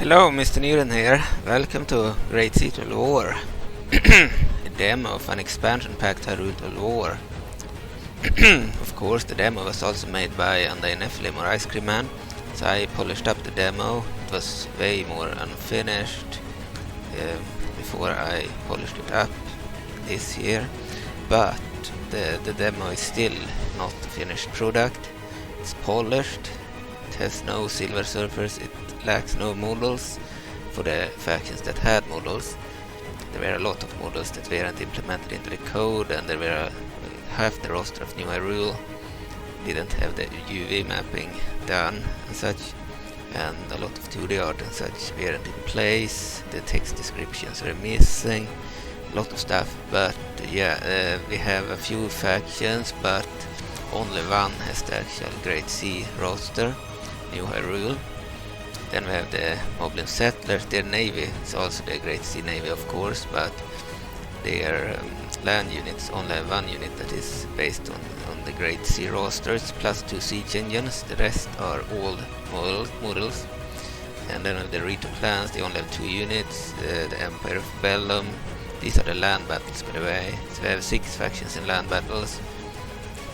Hello, Mr. Newton here. Welcome to GreatSea Lore. A demo of an expansion pack to Hyrule Lore. Of course, the demo was also made by Undying Nephalim or IceCreamMan, so I polished up the demo. It was way more unfinished before I polished it up this year, but the demo is still not a finished product. It's polished, it has no silver surface, it lacks no models for the factions that had models. There were a lot of models that weren't implemented into the code, and there were half the roster of New Hyrule didn't have the UV mapping done and such, and a lot of 2D art and such weren't in place. The text descriptions were missing, a lot of stuff. But yeah, we have a few factions, but only one has the actual GreatSea roster, New Hyrule. Then we have the Moblin Settlers. Their navy is also the GreatSea navy, of course, but their land units only have one unit that is based on the GreatSea rosters, plus 2 siege engines. The rest are all models. And then with the Rito clans, they only have 2 units, the Empire of Bellum. These are the land battles, by the way. So we have 6 factions in land battles.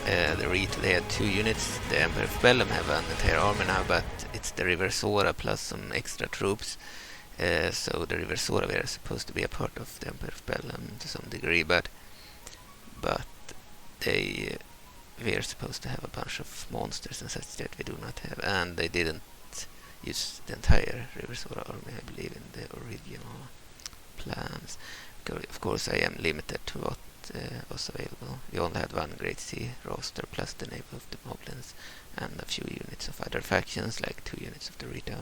The Rito, they had 2 units. The Empire of Bellum have an entire army now, but it's the River Sora plus some extra troops. So the River Sora were supposed to be a part of the Empire of Bellum to some degree, but they were supposed to have a bunch of monsters and such that we do not have, and they didn't use the entire River Sora army, I believe, in the original plans. Of course, I am limited to what was available. We only had one GreatSea roster plus the navy of the Moblins and a few units of other factions, like 2 units of the Rito.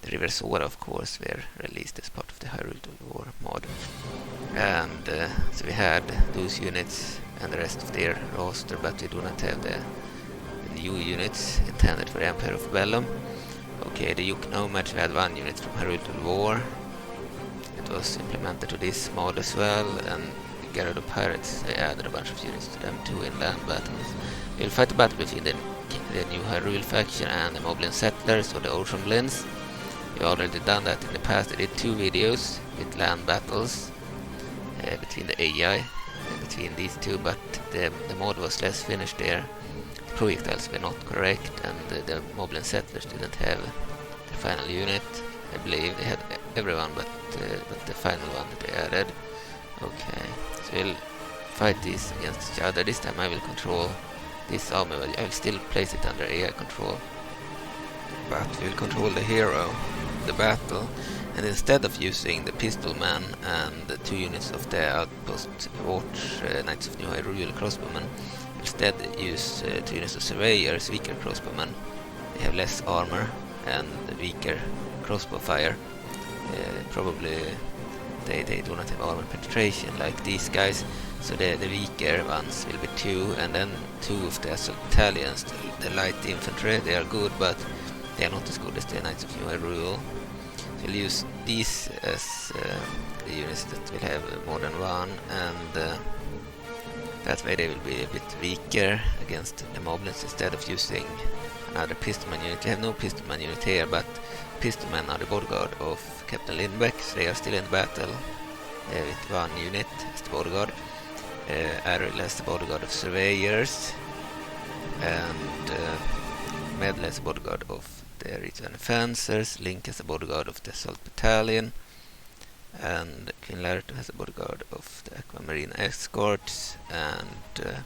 The River Sora, of course, were released as part of the Hyrule War mod. And so we had those units and the rest of their roster, but we do not have the new units intended for the Empire of Bellum. Okay, the Yuk Nomad, we had 1 unit from Hyrule War. It was implemented to this mod as well, and Gerudo Pirates, they added a bunch of units to them too in land battles. We'll fight a battle between the new Hyrule faction and the Moblin Settlers or the Oceanblins. We've already done that in the past. I did 2 videos with land battles between the AI, between these two, but the mod was less finished there. The projectiles were not correct, and the Moblin Settlers didn't have the final unit. I believe they had everyone but the final one that they added. Okay, so we'll fight these against each other. This time I will control this army, but I will still place it under AI control. But we'll control the hero, the battle, and instead of using the pistol man and the 2 units of the outpost watch Knights of New Hyrule crossbowmen, instead use 2 units of surveyors, weaker crossbowmen. They have less armor and weaker crossbow fire. Probably they do not have armor penetration like these guys, so the weaker ones will be 2, and then 2 of the assault battalions, the light infantry. They are good, but they are not as good as the Knights of New Hyrule. So we'll use these as the units that will have more than 1, and that way they will be a bit weaker against the Moblins instead of using another pistolman unit. We have no pistolman unit here, but pistolmen are the bodyguard of Captain Lindbeck, so they are still in battle with 1 unit as the bodyguard. Ariel as the bodyguard of surveyors, and Medley as the bodyguard of the Rito fencers, Link as the bodyguard of the assault battalion, and Queen Lanayru has the bodyguard of the aquamarine escorts, and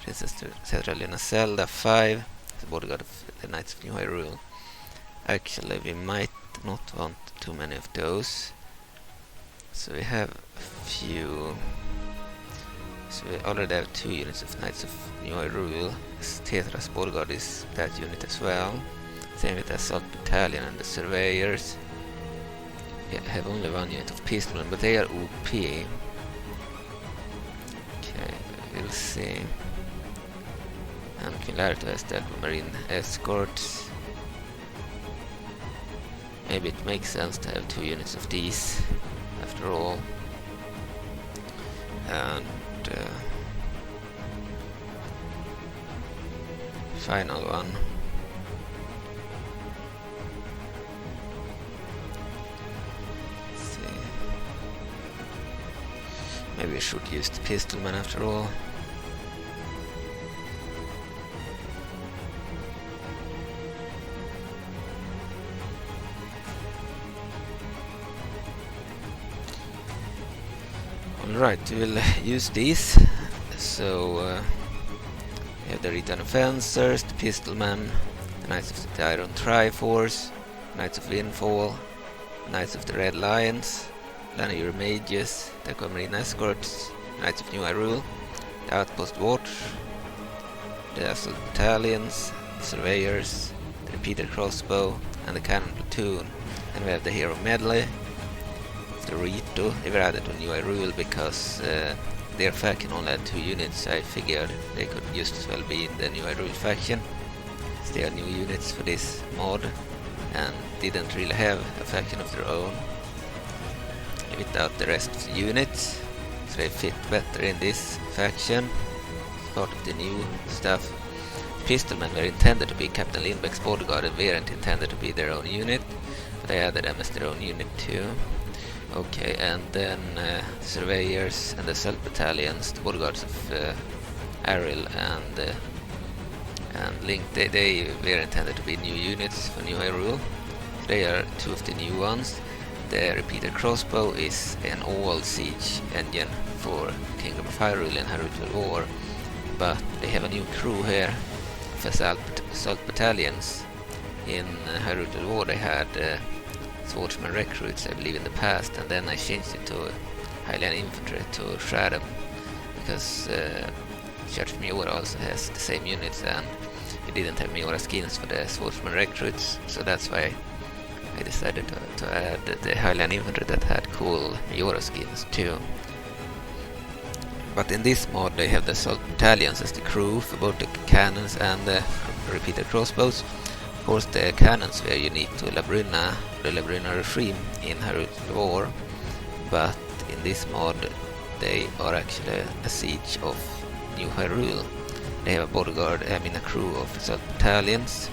Princess Tetra Zelda 5 as the bodyguard of the Knights of New Hyrule. Actually, we might not want too many of those, so we have a few. So we already have 2 units of Knights of New Hyrule. Tetra's bodyguard is that unit as well. Same with the assault battalion and the surveyors. We have only 1 unit of pistolmen, but they are OP. Okay, we'll see. And Queen Lanayru has the aquamarine escorts. Maybe it makes sense to have 2 units of these after all. And final one. Maybe we should use the pistolman after all. Alright, we'll use these. So we have the Rito Fencers, the Pistolman, the Knights of the Iron Triforce, Knights of Windfall, Knights of the Red Lions, Lanayru Mages, the Aquamarine Escorts, Knights of New Hyrule, the Outpost Watch, the Assault Battalions, the Surveyors, the Repeater Crossbow, and the Cannon Platoon. And we have the Hero Medley, the Rito. They were added to New Hyrule because their faction only had 2 units. I figured they could just as well be in the New Hyrule faction. So they are new units for this mod and didn't really have a faction of their own without the rest of the units, so they fit better in this faction. It's part of the new stuff. Pistolmen were intended to be Captain Lindbeck's bodyguard and weren't intended to be their own unit, but I added them as their own unit too. Okay, and then the Surveyors and the Assault Battalions, the bodyguards of Ariel and Link, they were intended to be new units for New Hyrule. They are 2 of the new ones. The Repeater Crossbow is an all-siege engine for Kingdom of Hyrule and Hyrule War, but they have a new crew here of Assault Battalions. In Hyrule War they had swordsman recruits, I believe, in the past, and then I changed it to Highland Infantry to shred them, because Church of Miura also has the same units, and we didn't have Miura skins for the swordsman recruits, so that's why I decided to add the Highland Infantry that had cool Miura skins too. But in this mod they have the Assault Battalions as the crew for both the cannons and the Repeater Crossbows. Of course the cannons were unique to the Labrynna regime in Hyrule War, but in this mod they are actually a siege of New Hyrule. They have a bodyguard, a crew of Assault Battalions.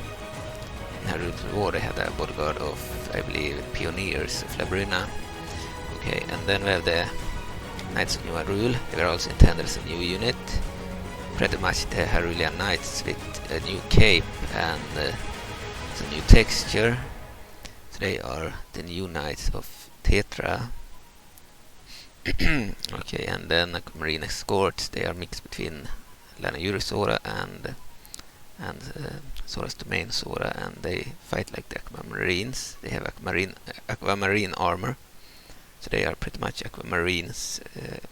In Hyrule War they had a bodyguard of, I believe, Pioneers of Labrynna. Okay, and then we have the Knights of New Hyrule. They were also intended as a new unit. Pretty much the Hyrulean Knights with a new cape and some new texture. So they are the new Knights of Tetra. Okay, and then Aquamarine Escorts. They are mixed between Lanayru Sora and Sora's Domain Sora, and they fight like the Aquamarines. They have Aquamarine armor, so they are pretty much Aquamarines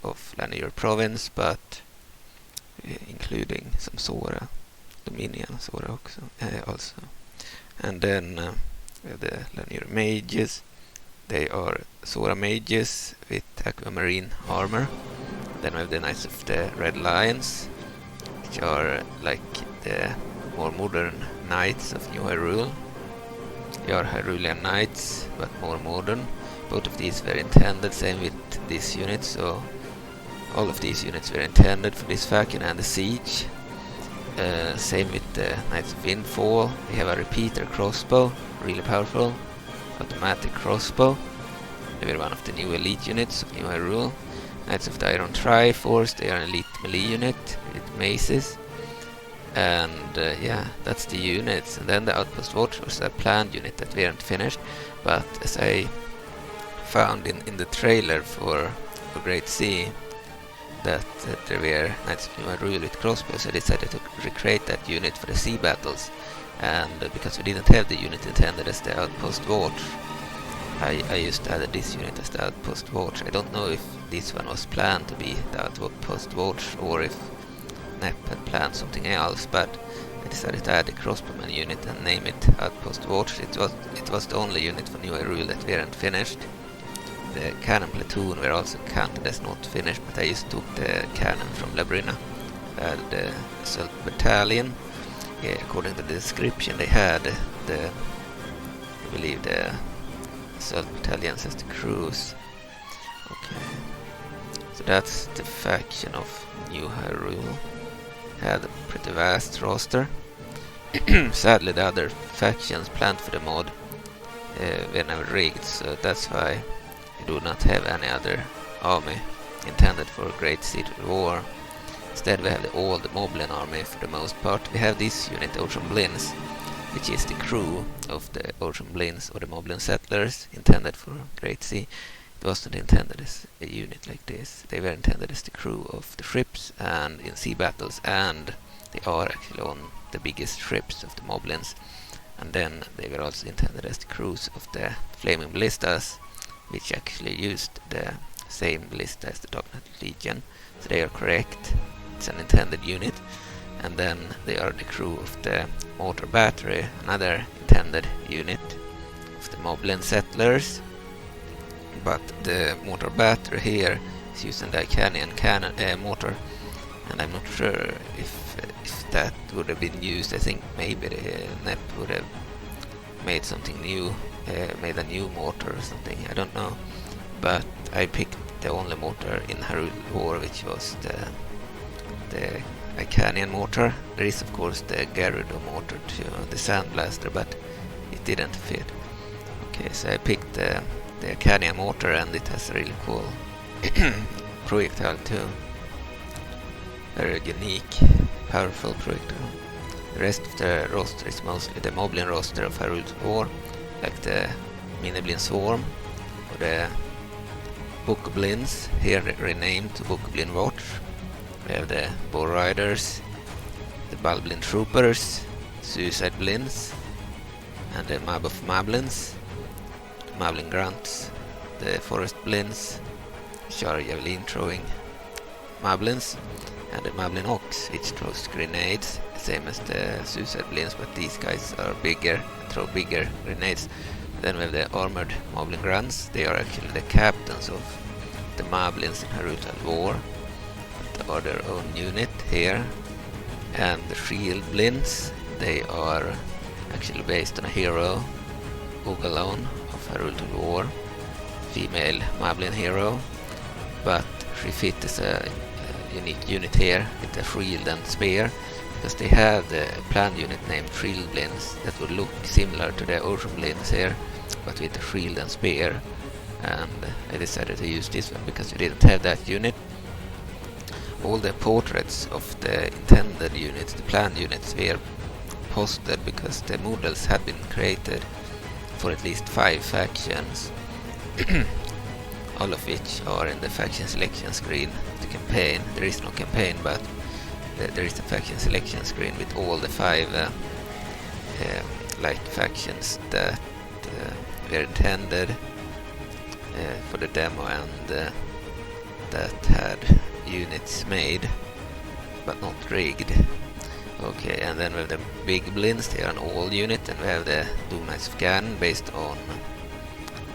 of Lanayru province, but including some Sora, Dominion Sora also. And then we have the Lanayru Mages. They are Sora Mages with Aquamarine armor. Then we have the Knights of the Red Lions, which are like the more modern Knights of New Hyrule. They are Hyrulean Knights, but more modern. Both of these were intended, same with this unit, so all of these units were intended for this faction and the siege. Same with the Knights of Windfall. They have a Repeater Crossbow, really powerful, automatic crossbow. They were one of the new elite units of New Hyrule. Knights of the Iron Triforce, they are an elite melee unit with maces. And yeah, that's the units. And then the Outpost Watch was a planned unit that weren't finished, but as I found in the trailer for GreatSea that there were Knights of New Hyrule with crossbows, I decided to recreate that unit for the sea battles. And because we didn't have the unit intended as the Outpost Watch, I just added this unit as the Outpost Watch. I don't know if this one was planned to be the Outpost Watch or if Nep had planned something else, but I decided to add the crossbowman unit and name it Outpost Watch. It was the only unit for New Hyrule that weren't finished. The cannon platoon were also counted as not finished, but I just took the cannon from Labrynna. I added the Assault Battalion. Yeah, according to the description they had I believe the Assault Battalions as the crews. Okay, so that's the faction of New Hyrule. Had a pretty vast roster. Sadly the other factions planned for the mod were never rigged, so that's why I do not have any other army intended for GreatSea War. Instead we have the old Moblin army for the most part. We have this unit, Oceanblins, which is the crew of the Oceanblins or the Moblin Settlers, intended for GreatSea. It wasn't intended as a unit like this. They were intended as the crew of the ships and in sea battles, and they are actually on the biggest ships of the Moblins. And then they were also intended as the crews of the Flaming Ballistas, which actually used the same ballista as the Dark Knight Legion. So they are correct. It's an intended unit. And then they are the crew of the Mortar Battery, another intended unit of the Moblin Settlers. But the Mortar Battery here is using the Cannon mortar, and I'm not sure if that would have been used. I think maybe the Nep would have made something new, made a new mortar or something, I don't know. But I picked the only mortar in Hyrule War, which was the Icanian mortar. There is of course the Gerudo mortar too, the Sandblaster, but it didn't fit. Okay, so I picked the Icanian mortar, and it has a really cool projectile too. Very unique, powerful projectile. The rest of the roster is mostly the Moblin roster of Hyrule War, like the Moblin Swarm or the Bookblins, here renamed to Bookblin Watch. We have the Bow Riders, the Bulblin Troopers, Suicide Blins, and the Mab of Moblins, the Moblin Grunts, the Forest Blins, which are javelin throwing Moblins, and the Moblin Ox, which throws grenades, same as the Suicide Blins, but these guys are bigger and throw bigger grenades. Then we have the Armored Moblin Grunts. They are actually the captains of the Moblins in Hyrule War. They are their own unit here. And the Shield Blins, they are actually based on a hero, Ugalon of Hyrule War, female Moblin hero, but she fit as a unique unit here with a shield and spear, because they had a planned unit named Shieldblins that would look similar to the Oceanblins here, but with a shield and spear. And I decided to use this one because we didn't have that unit. All the portraits of the intended units, the planned units, were posted because the models had been created for at least 5 factions, all of which are in the faction selection screen. The campaign, there is no campaign, but there is a faction selection screen with all the 5 like factions that were intended for the demo, and that had units made but not rigged. Okay, and then we have the Big Blins, they are an all unit, and we have the Doom Knights of Ganon based on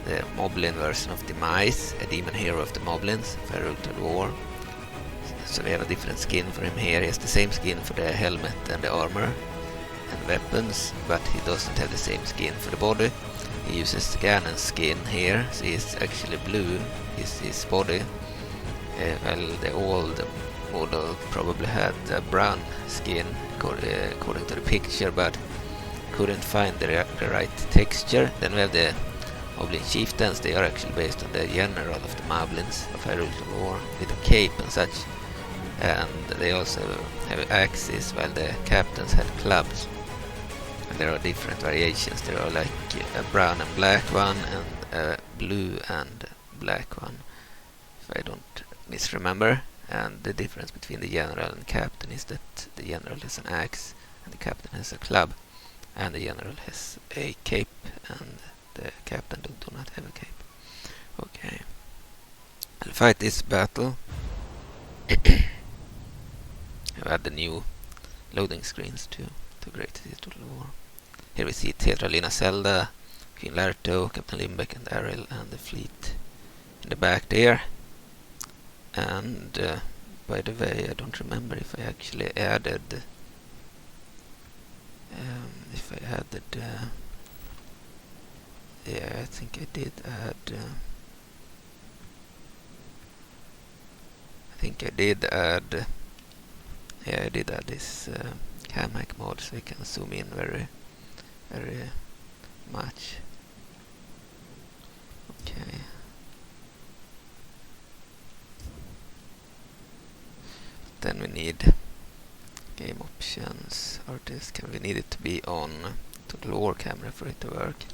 the Moblin version of Demise, a demon hero of the Moblins of Hyrule War. So we have a different skin for him here. He has the same skin for the helmet and the armor and weapons, but he doesn't have the same skin for the body. He uses Ganon's skin here, so he's actually blue, is his body. Well, the old model probably had a brown skin according to the picture, but couldn't find the right texture. Then we have the Moblin Chieftains. They are actually based on the general of the Moblins of Hyrule War with a cape and such, and they also have axes, while the captains had clubs. And there are different variations. There are like a brown and black one and a blue and black one, if I don't misremember. And the difference between the general and captain is that the general has an axe and the captain has a club, and the general has a cape and the captain do not have a cape. Okay, I'll fight this battle. I add the new loading screens to GreatSea War. Here we see Tetra, Lina, Zelda, Queen Rito, Captain Limbeck and Ariel, and the fleet in the back there. And by the way, I don't remember if I actually added yeah, I think I did add I did add this cam hack mode, so you can zoom in very much. Okay. then we need game options, artist, we need it to be on to the lower camera for it to work.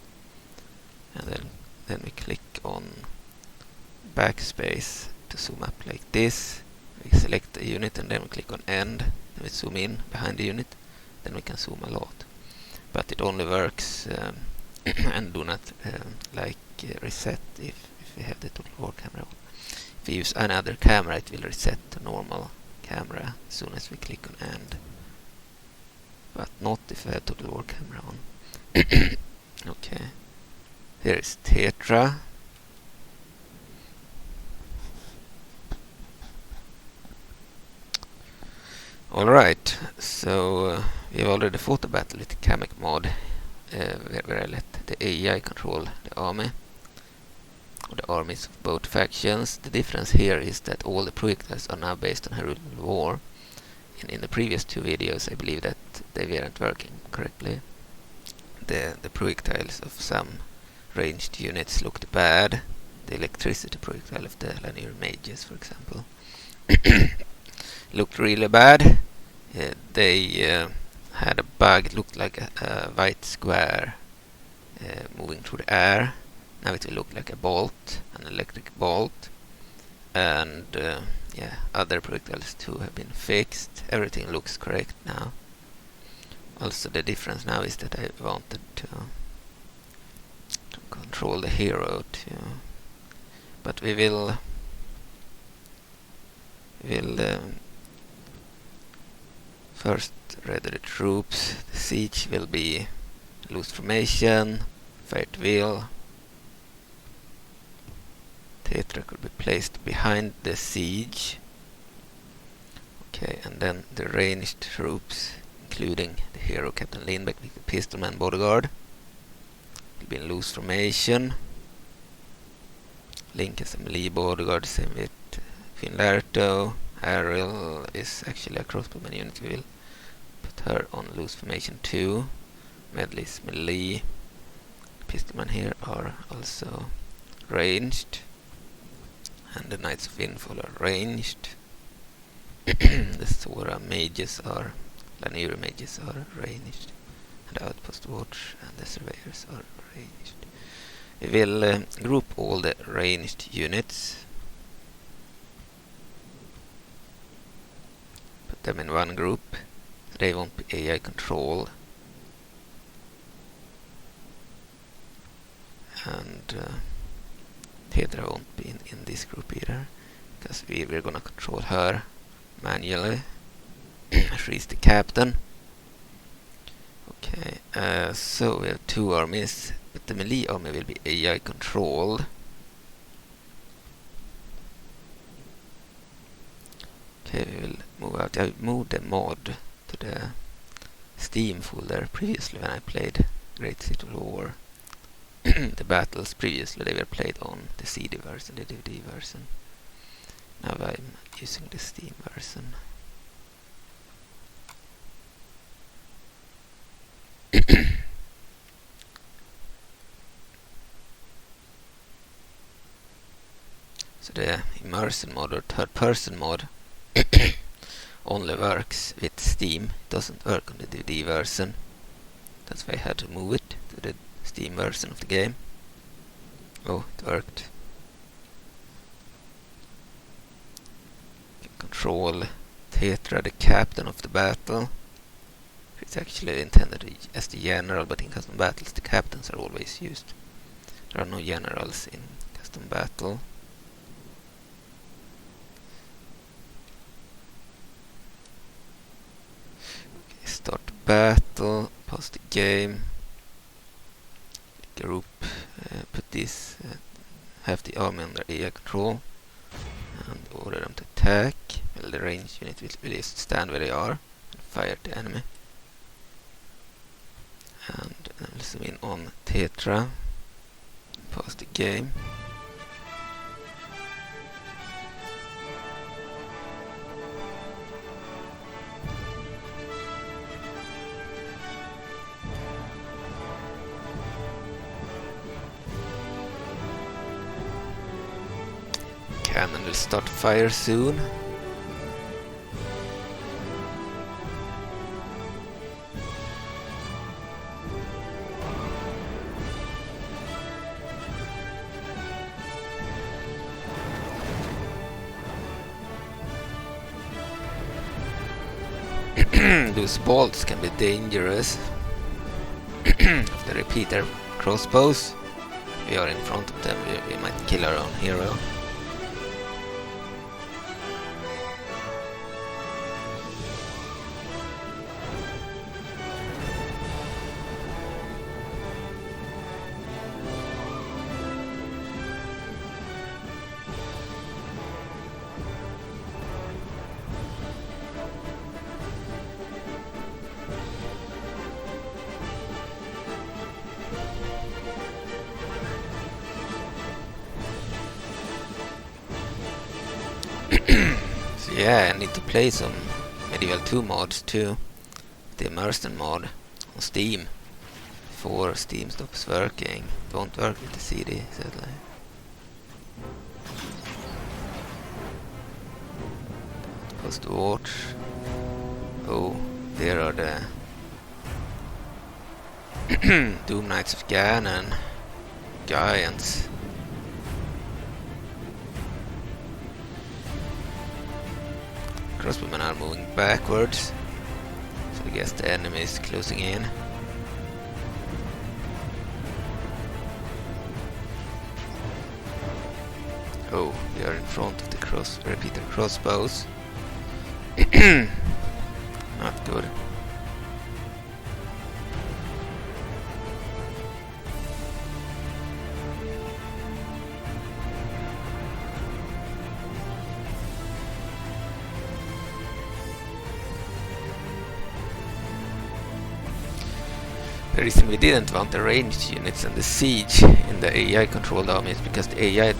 And then we click on backspace to zoom up like this. We select the unit and then we click on end. Then we zoom in behind the unit. Then we can zoom a lot. But it only works and do not reset if we have the total lower camera on. If we use another camera, it will reset to normal camera as soon as we click on end. But not if we have total lower camera on. Okay. Here is Tetra. Alright, so we have already fought a battle with the Kamek mod where I let the AI control the army, or the armies of both factions. The difference here is that all the projectiles are now based on Hyrule War. In the previous two videos I believe that they weren't working correctly. The projectiles of some ranged units looked bad. The electricity projectile of the Lanayru mages, for example, looked really bad. They had a bug. It looked like a white square moving through the air. Now it will look like a bolt, an electric bolt. And yeah, other projectiles too have been fixed. Everything looks correct now. Also the difference now is that I wanted to control the hero too. But we will first ready the troops. The siege will be loose formation, fight wheel. Tetra could be placed behind the siege. Okay, and then the ranged troops, including the hero Captain Lindbeck with the pistolman bodyguard, will be in loose formation. Link as a melee bodyguard, same with Rito. Ariel is actually a crossbowman unit. We will put her on loose formation too. Medley is melee. Pistolmen here are also ranged. And the Knights of Infall are ranged. The Sora mages are, Lanayru mages are ranged. And the Outpost Watch and the Surveyors are ranged. We will group all the ranged units. Put them in one group. They won't be AI controlled. And Tetra won't be in this group either, because we're gonna control her manually. She's the captain. Okay, so we have two armies, but the melee army will be AI controlled. Okay, we will move out. I moved the mod to the Steam folder previously when I played GreatSea Mobln. The battles previously they were played on the CD version, the DVD version. Now I'm using the Steam version. So the Immersion Mod or third person mod only works with Steam. It doesn't work on the DVD version. That's why I had to move it to the Steam version of the game. Oh, it worked. You can control Tetra, the captain of the battle. It's actually intended as the general, but in custom battles the captains are always used. There are no generals in custom battle. Okay, start battle, pause the game. Group, put this, have the army under AI control and order them to attack. Well, the ranged unit will just stand where they are and fire at the enemy. And I'll zoom in on Tetra, pause the game. Cannon will start fire soon. Those bolts can be dangerous. If they repeat their crossbows, if we are in front of them, we might kill our own hero. So yeah, I need to play some Medieval 2 mods too. The Immersion Mod on Steam before Steam stops working. It won't work with the CD, sadly. Supposed to watch. Oh, there are the Doom Knights of Ganon giants. Crossbowmen are moving backwards, so I guess the enemy is closing in. Oh, we are in front of the repeater crossbows. Not good. The reason we didn't want the ranged units and the siege in the AI controlled army is because the AI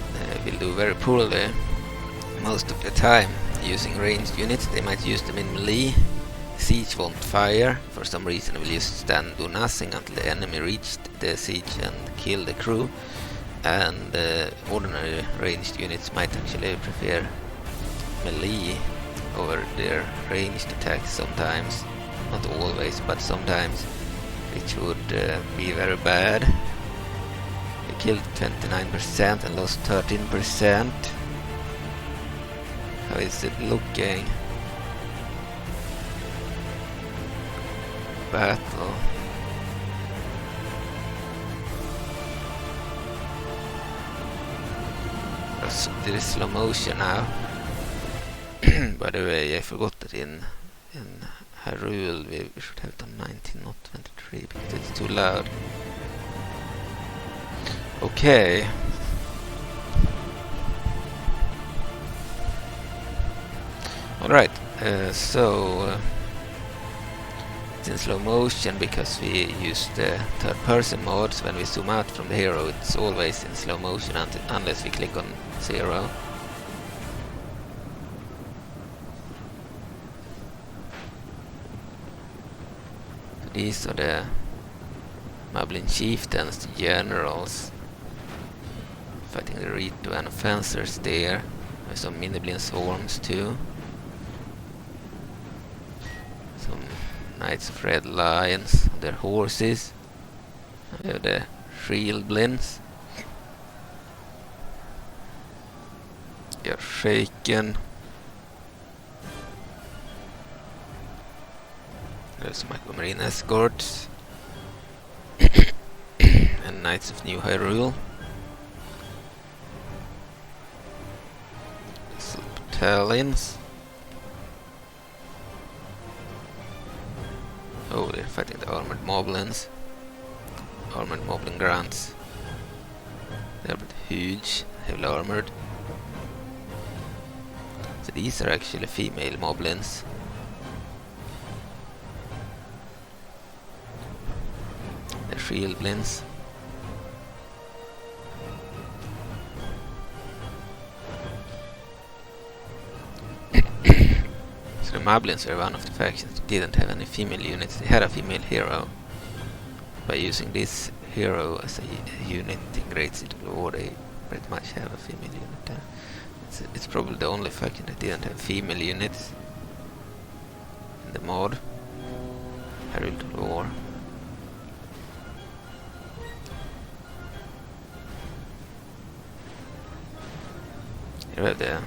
will do very poorly most of the time using ranged units. They might use them in melee. Siege won't fire. For some reason it will just stand and do nothing until the enemy reached the siege and kill the crew. And ordinary ranged units might actually prefer melee over their ranged attacks sometimes. Not always, but sometimes. Which would be very bad. We killed 29% and lost 13%. How is it looking? Battle. There is slow motion now. By the way, I forgot that in Hyrule we should have done 19, not 23, because it's too loud. Okay. Alright, so it's in slow motion because we use the third person mode, so when we zoom out from the hero it's always in slow motion unless we click on 0. These are the Moblin chieftains, the generals, fighting the Rito and fencers there. There's some Moblin swarms too. Some Knights of Red Lions on their horses. We have the Oceanblins. They are shaken. There's some aquamarine escorts and Knights of New Hyrule. Some battalions. Oh, they're fighting the armored Moblins. Armored Moblin grunts. They're huge, heavily armored. So these are actually female Moblins. Oceanblins. So the Moblins were one of the factions that didn't have any female units. They had a female hero. By using this hero as a unit in GreatSea Mobln, they pretty much have a female unit there. It's probably the only faction that didn't have female units in the mod. Hyrule War. Here we have the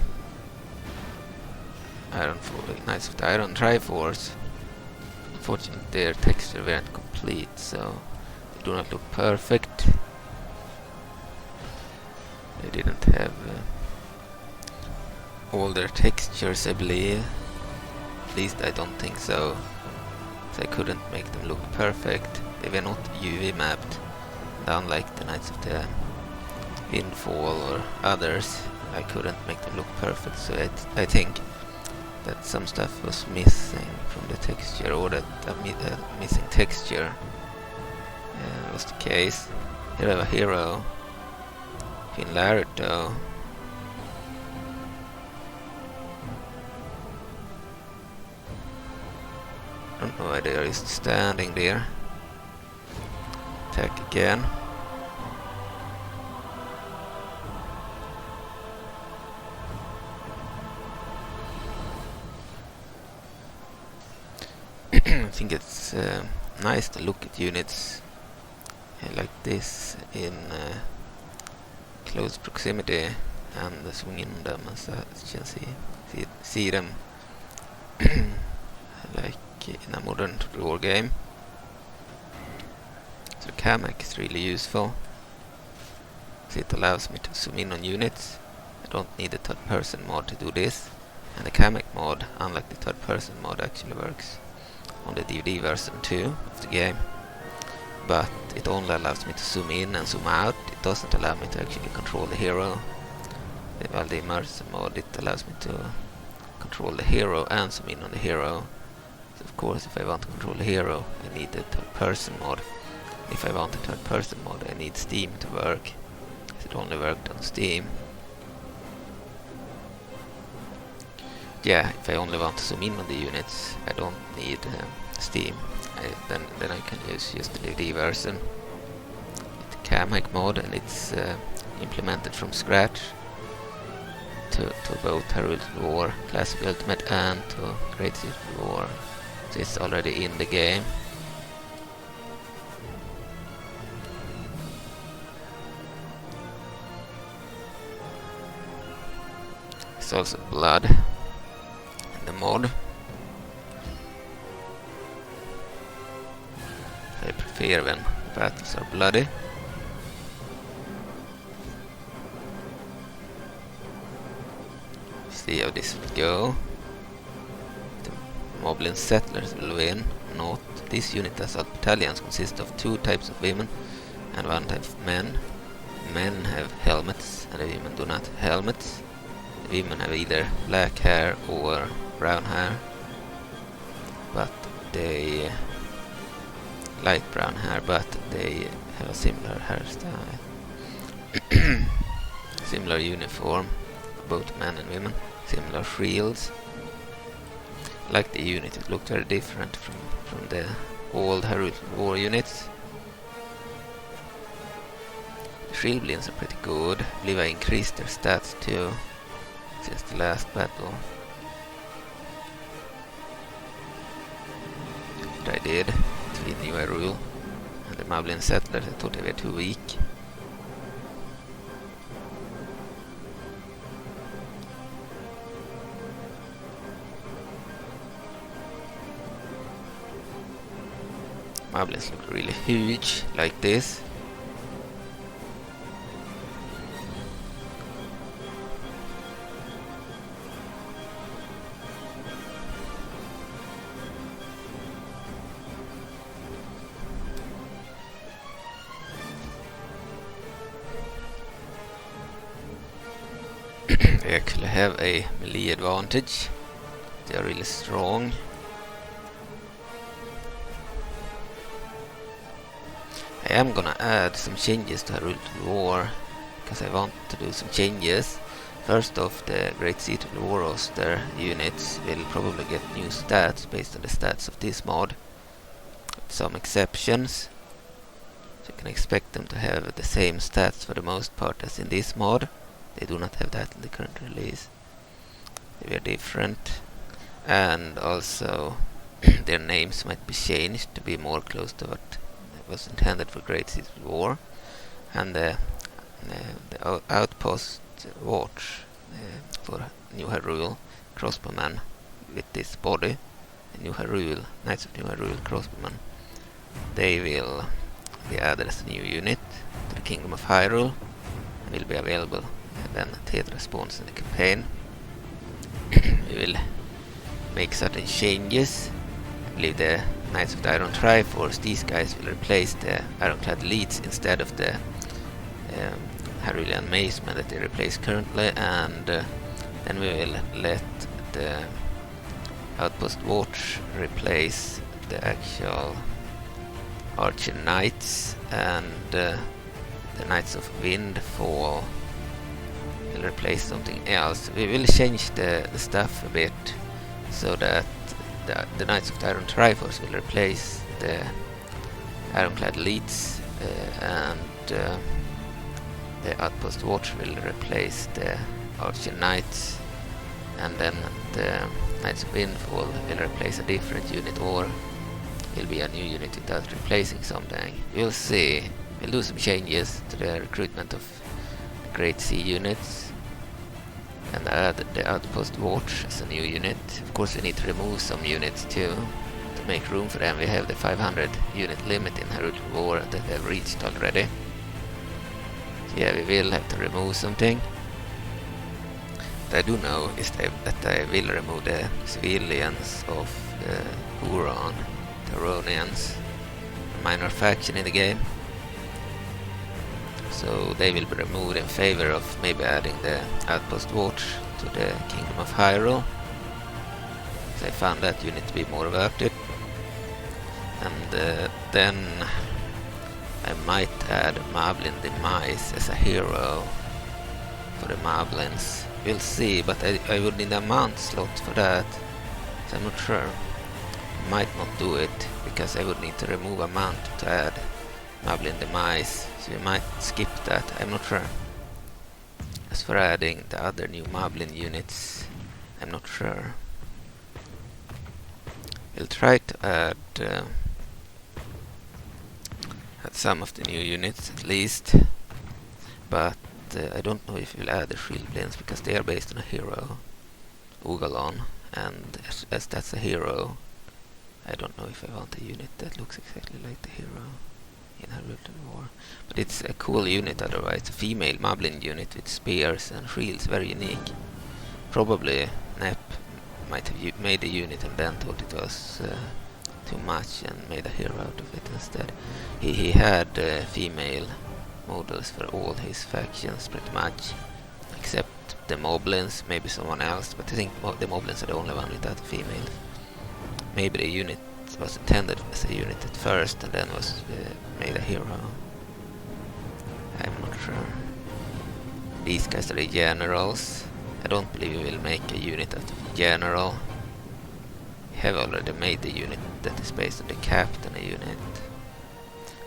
Knights of the Iron Triforce. unfortunately their texture weren't complete, so they do not look perfect. They didn't have all their textures, I believe. At least I don't think so. So I couldn't make them look perfect. They were not UV mapped. And unlike the Knights of the Windfall or others, I couldn't make them look perfect. So I think that some stuff was missing from the texture, or that missing texture was the case. Here I have a hero in Rito. I don't know why they are just standing there. Attack again. I think it's nice to look at units like this in close proximity and zoom in them, as you can see them like in a modern war game. So the Kamek is really useful. So it allows me to zoom in on units. I don't need the third person mod to do this. And the Kamek mod, unlike the third person mod, actually works on the DVD version 2 of the game. But it only allows me to zoom in and zoom out. It doesn't allow me to actually control the hero. While the Immersion Mod, it allows me to control the hero and zoom in on the hero. So of course, if I want to control the hero, I need the third person mod. If I want the third person mod, I need Steam to work. It only worked on Steam. Yeah, if I only want to zoom in on the units, I don't need Steam. Then I can use just the DVD version. It's a Kamek mod, and it's implemented from scratch to both Hyrule War Classic Ultimate and to GreatSea War. So it's already in the game. It's also blood in the mod. I prefer when the battles are bloody. See how this will go. The Moblin Settlers will win. Not this unit as battalions consist of 2 types of women and 1 type of men. Men have helmets and the women do not have helmets. The women have either black hair or brown hair, but they light brown hair, but they have a similar hairstyle. Similar uniform for both men and women. Similar shields. Like the unit, it looked very different from the old Hyrule War units. The Oceanblins are pretty good. I believe I increased their stats too since the last battle. But I did. Between New Hyrule and the Moblin Settlers, I thought they were too weak. Moblins look really huge, like this. They actually have a melee advantage. They are really strong. I am gonna add some changes to Hyrule War because I want to do some changes. First off, the GreatSea War roster units will probably get new stats based on the stats of this mod, with some exceptions. So you can expect them to have the same stats for the most part as in this mod. They do not have that in the current release. They were different, and also their names might be changed to be more close to what was intended for GreatSea War. And the outpost watch for New Hyrule crossbowman with this body New Hyrule, Knights of New Hyrule Crossbowmen. They will be added as a new unit to the Kingdom of Hyrule and will be available when Tetra spawns in the campaign. We will make certain changes. I believe the Knights of the Iron Triforce, these guys will replace the Ironclad Elites instead of the Hyrulean Macemen that they replace currently, and then we will let the Outpost Watch replace the actual Archer Knights, and the Knights of Windfall will replace something else. We will change the stuff a bit so that the Knights of the Iron Triforce will replace the Ironclad Elites, and the Outpost Watch will replace the Archer Knights, and then the Knights of Windfall will replace a different unit, or will be a new unit without replacing something. We'll see. We'll do some changes to the recruitment of the GreatSea units and add the Outpost Watch as a new unit. Of course we need to remove some units too to make room for them. We have the 500 unit limit in Hyrule War that we have reached already. So yeah, we will have to remove something. What I do know is that I will remove the civilians of the Huron, the Ronians, a minor faction in the game. So they will be removed in favor of maybe adding the Outpost Watch to the Kingdom of Hyrule. So I found that unit to be more worth it. And then I might add Moblin the Mice as a hero for the Moblins. We'll see, but I would need a mount slot for that, so I'm not sure. Might not do it, because I would need to remove a mount to add Moblin the Mice, so we might skip that, I'm not sure. As for adding the other new Moblin units, I'm not sure. We'll try to add some of the new units at least, but I don't know if we'll add the Oceanblins because they are based on a hero, Ugalon, and as that's a hero, I don't know if I want a unit that looks exactly like the hero in Hyrule War. But it's a cool unit otherwise, a female Moblin unit with spears and shields, very unique. Probably Nep might have made a unit and then thought it was too much and made a hero out of it instead. He had female models for all his factions pretty much, except the Moblins, maybe someone else, but I think the Moblins are the only one without a female. Maybe the unit was intended as a unit at first and then was made a hero. I'm not sure. These guys are the generals. I don't believe we will make a unit out of a general. We have already made the unit that is based on the captain a unit,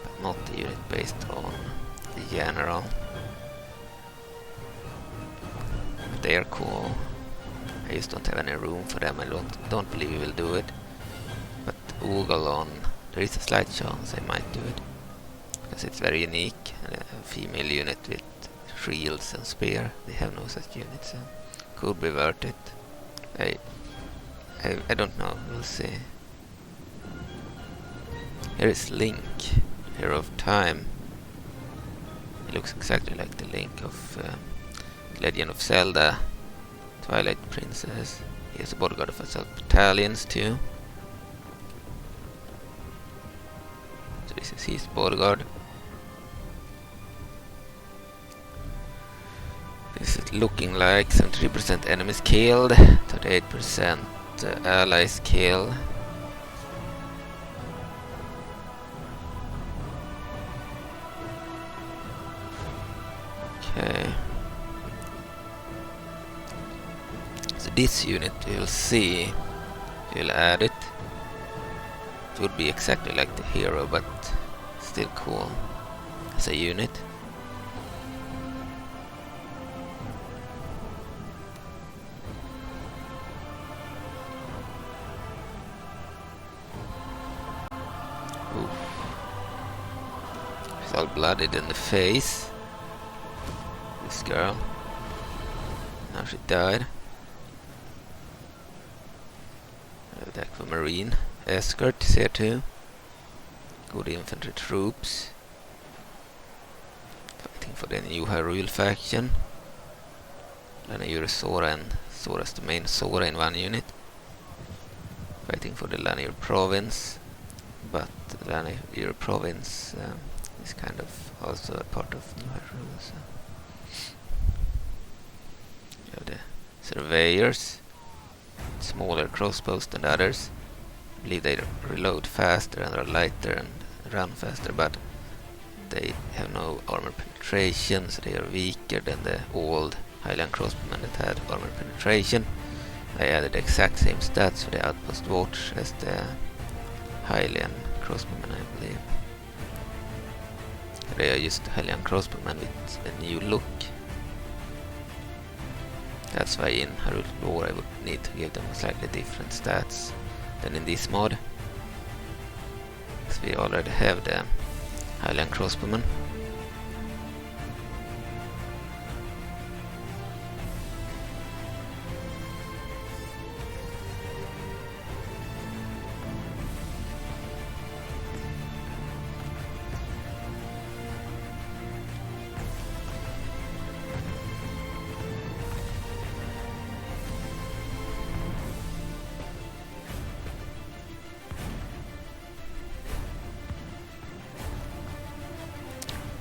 but not the unit based on the general. But they are cool. I just don't have any room for them. I don't believe we will do it. But Ugalon, there is a slight chance I might do it, because it's very unique. A female unit with shields and spear. They have no such units, so could be worth it. I don't know, we'll see. Here is Link, Hero of Time. He looks exactly like the Link of Legend of Zelda, Twilight Princess. He has a bodyguard of assault battalions too. So this is his bodyguard. This is looking like 73% enemies killed, 38% allies killed. Okay. So this unit we'll see. We'll add it. It would be exactly like the hero, but still cool as a unit. She's all blooded in the face. This girl. Now she died. The Aquamarine escort is here too. Good infantry troops. Fighting for the new Hyrule faction. Lanayru Sora and Sora's the main Sora in one unit. Fighting for the Lanayru province. But the Lanayru province is kind of also a part of New Hyrule. So. You have the surveyors. Smaller crossbows than others. I believe they reload faster and are lighter and run faster, but they have no armor penetration, so they are weaker than the old Highland crossbowmen that had armor penetration. I added the exact same stats for the outpost watch as the Highland crossbowmen, I believe. They are just Highland crossbowmen with a new look. That's why in Hyrule lore I would need to give them slightly different stats than in this mod. Because we already have the Highland crossbowmen.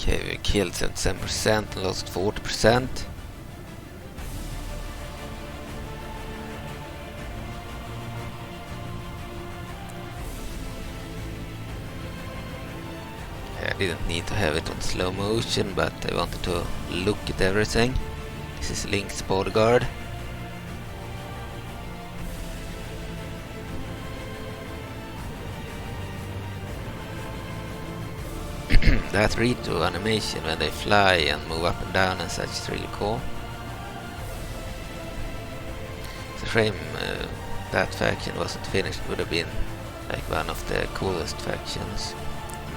Okay, we killed 77% and lost 40%. I didn't need to have it on slow motion, but I wanted to look at everything. This is Link's bodyguard. That Rito animation when they fly and move up and down and such is really cool. It's a shame that faction wasn't finished. It would have been like one of the coolest factions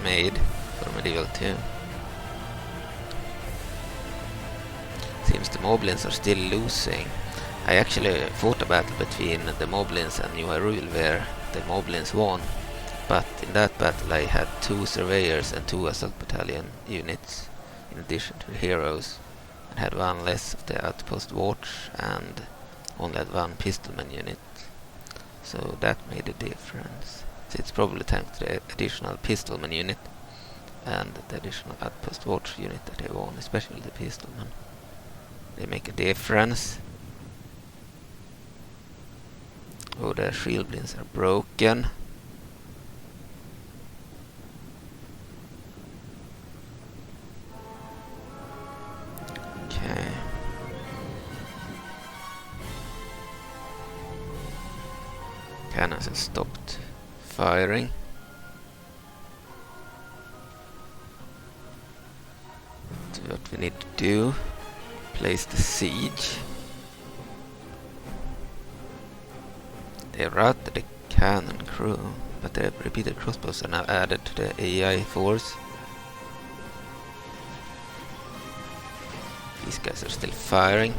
made for Medieval 2. Seems the Moblins are still losing. I actually fought a battle between the Moblins and New Hyrule where the Moblins won. But in that battle I had 2 surveyors and 2 assault battalion units in addition to the heroes, and had 1 less of the outpost watch and only had 1 pistolman unit. So that made a difference. So it's probably thanks to the additional pistolman unit and the additional outpost watch unit that they won, especially the pistolman. They make a difference. Oh, the Oceanblins are broken. Okay. Cannons have stopped firing. So what we need to do, place the siege. They routed the cannon crew, but the repeated crossbows are now added to the AI force. These guys are still firing.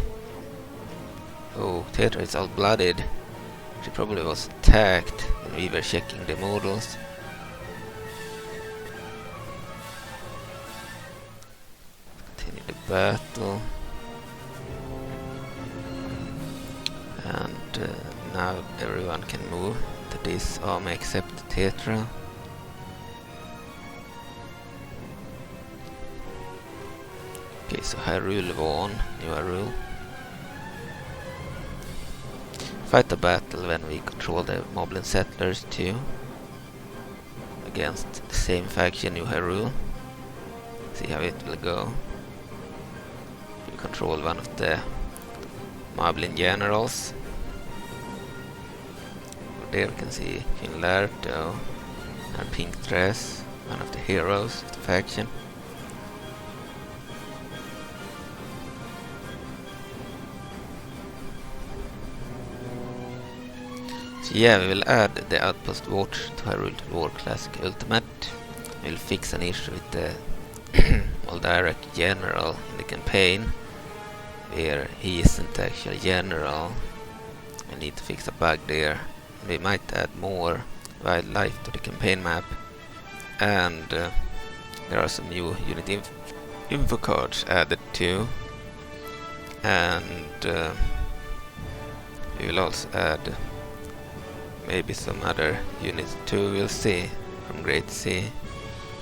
Oh, Tetra is all blooded. She probably was attacked when we were checking the models. Continue the battle. And now everyone can move to this army except Tetra. Okay, so Hyrule won, New Hyrule. Fight the battle when we control the Moblin Settlers too. Against the same faction, New Hyrule. See how it will go. We control one of the Moblin generals. Over there we can see King Rito and Pink Dress, one of the heroes of the faction. So yeah, we will add the Outpost Watch to Hyrule War Classic Ultimate. We'll fix an issue with the Moldaric General in the campaign, where he isn't actually general. We need to fix a bug there we might add more wildlife to the campaign map, and there are some new unit info cards added too, and we will also add maybe some other units too, we'll see, from GreatSea.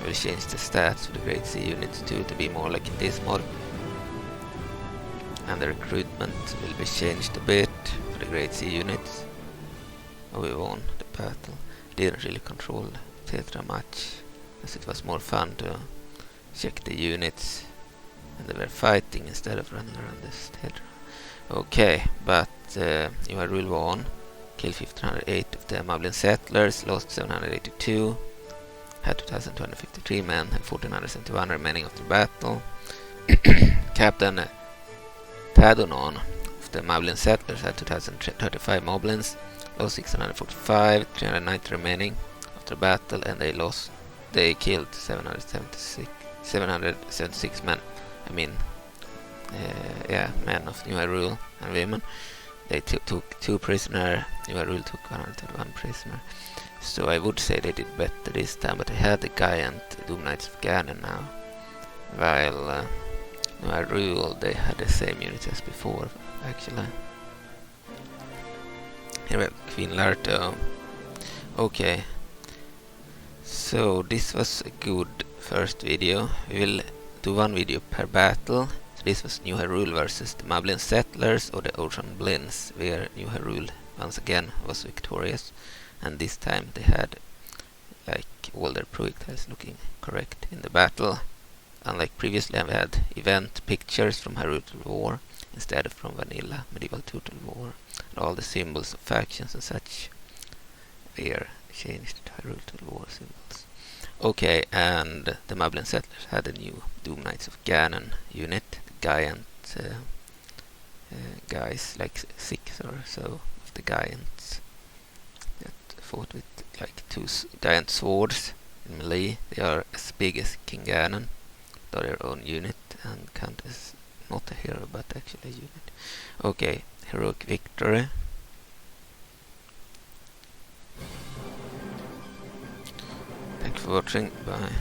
We'll change the stats for the GreatSea units too to be more like in this mod. And the recruitment will be changed a bit for the GreatSea units. Oh, we won the battle. Didn't really control Tetra much, as it was more fun to check the units and they were fighting instead of running around this Tetra. Okay, but New Hyrule won. Killed 1508 of the Moblin Settlers, lost 782, had 2253 men and 1471 remaining after battle. Captain Tadonon of the Moblin Settlers had 2035 Moblins, lost 645, 390 remaining after battle, and they killed 776 men. I mean, men of New Hyrule and women. They took 2 prisoners. New Hyrule took 131 prisoner. So I would say they did better this time, but they had the giant Doom Knights of Ganon now. While New Hyrule, they had the same units as before, actually. Here we have Queen Larto. Okay. So this was a good first video. We will do 1 video per battle. This was New Hyrule versus the Moblin Settlers or the Oceanblins, where New Hyrule once again was victorious, and this time they had like all their projectiles looking correct in the battle. Unlike previously, we had event pictures from Hyrule Total War instead of from vanilla medieval Total War, and all the symbols of factions and such were changed to Hyrule Total War symbols. Okay, and the Moblin Settlers had a new Doom Knights of Ganon unit. Giant guys, like 6 or so of the giants that fought with like 2 giant swords in melee. They are as big as King Ganon. They're their own unit and count as not a hero but actually a unit. Okay, heroic victory. Thanks for watching, bye.